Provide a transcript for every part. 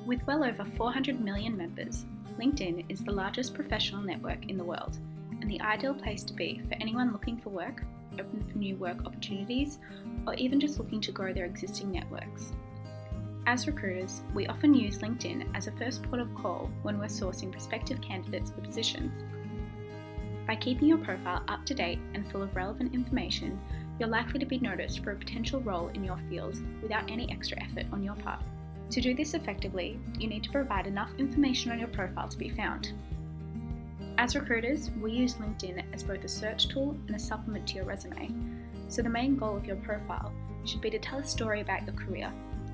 With well over 400 million members, LinkedIn is the largest professional network in the world and the ideal place to be for anyone looking for work, open for new work opportunities, or even just looking to grow their existing networks. As recruiters, we often use LinkedIn as a first port of call when we're sourcing prospective candidates for positions. By keeping your profile up to date and full of relevant information, you're likely to be noticed for a potential role in your field without any extra effort on your part. To do this effectively, you need to provide enough information on your profile to be found. As recruiters, we use LinkedIn as both a search tool and a supplement to your resume, so the main goal of your profile should be to tell a story about your career,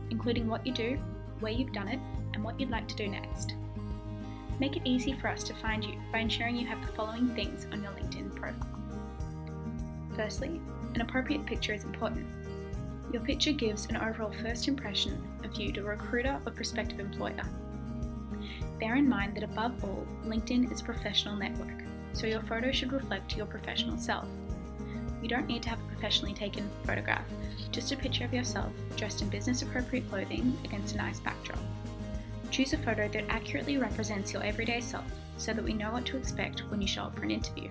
including what you do, where you've done it, and what you'd like to do next. Make it easy for us to find you by ensuring you have the following things on your LinkedIn profile. Firstly, an appropriate picture is important. Your picture gives an overall first impression of you to a recruiter or prospective employer. Bear in mind that above all, LinkedIn is a professional network, so your photo should reflect your professional self. You don't need to have a professionally taken photograph, just a picture of yourself dressed in business-appropriate clothing against a nice backdrop. Choose a photo that accurately represents your everyday self so that we know what to expect when you show up for an interview.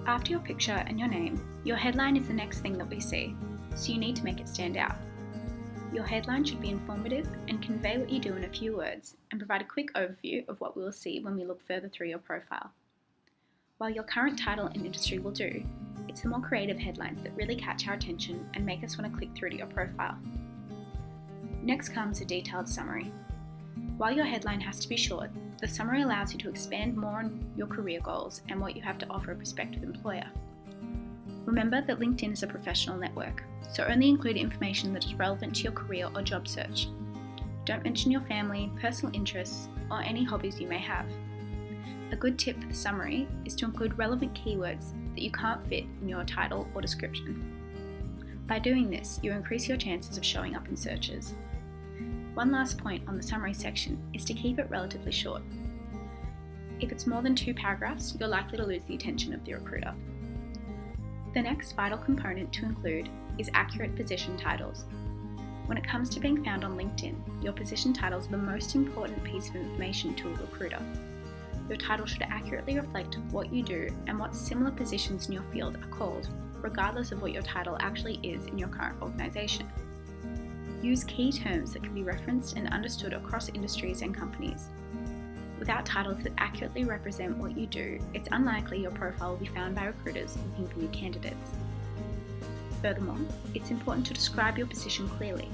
After your picture and your name, your headline is the next thing that we see, so you need to make it stand out. Your headline should be informative and convey what you do in a few words and provide a quick overview of what we will see when we look further through your profile. While your current title and industry will do, it's the more creative headlines that really catch our attention and make us want to click through to your profile. Next comes a detailed summary. While your headline has to be short, the summary allows you to expand more on your career goals and what you have to offer a prospective employer. Remember that LinkedIn is a professional network, so only include information that is relevant to your career or job search. Don't mention your family, personal interests, or any hobbies you may have. A good tip for the summary is to include relevant keywords that you can't fit in your title or description. By doing this, you increase your chances of showing up in searches. One last point on the summary section is to keep it relatively short. If it's more than 2 paragraphs, you're likely to lose the attention of the recruiter. The next vital component to include is accurate position titles. When it comes to being found on LinkedIn, your position titles are the most important piece of information to a recruiter. Your title should accurately reflect what you do and what similar positions in your field are called, regardless of what your title actually is in your current organisation. Use key terms that can be referenced and understood across industries and companies. Without titles that accurately represent what you do, it's unlikely your profile will be found by recruiters looking for new candidates. Furthermore, it's important to describe your position clearly.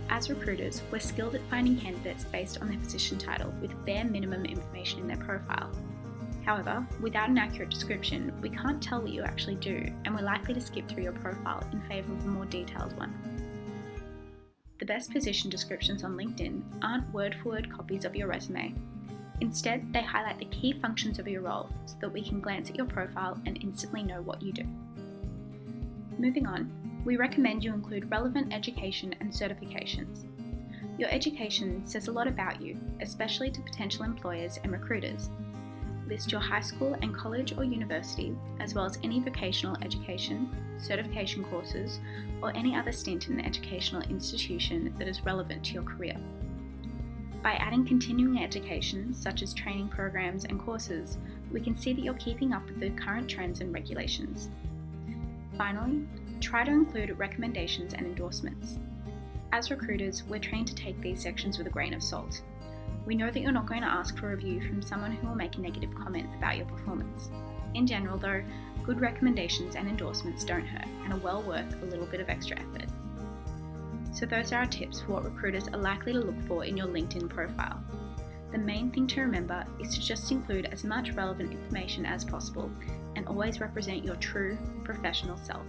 As recruiters, we're skilled at finding candidates based on their position title with bare minimum information in their profile. However, without an accurate description, we can't tell what you actually do, and we're likely to skip through your profile in favour of a more detailed one. The best position descriptions on LinkedIn aren't word-for-word copies of your resume. Instead, they highlight the key functions of your role so that we can glance at your profile and instantly know what you do. Moving on, we recommend you include relevant education and certifications. Your education says a lot about you, especially to potential employers and recruiters. List your high school and college or university, as well as any vocational education, certification courses, or any other stint in an educational institution that is relevant to your career. By adding continuing education, such as training programs and courses, we can see that you're keeping up with the current trends and regulations. Finally, try to include recommendations and endorsements. As recruiters, we're trained to take these sections with a grain of salt. We know that you're not going to ask for a review from someone who will make a negative comment about your performance. In general though, good recommendations and endorsements don't hurt and are well worth a little bit of extra effort. So those are our tips for what recruiters are likely to look for in your LinkedIn profile. The main thing to remember is to just include as much relevant information as possible and always represent your true professional self.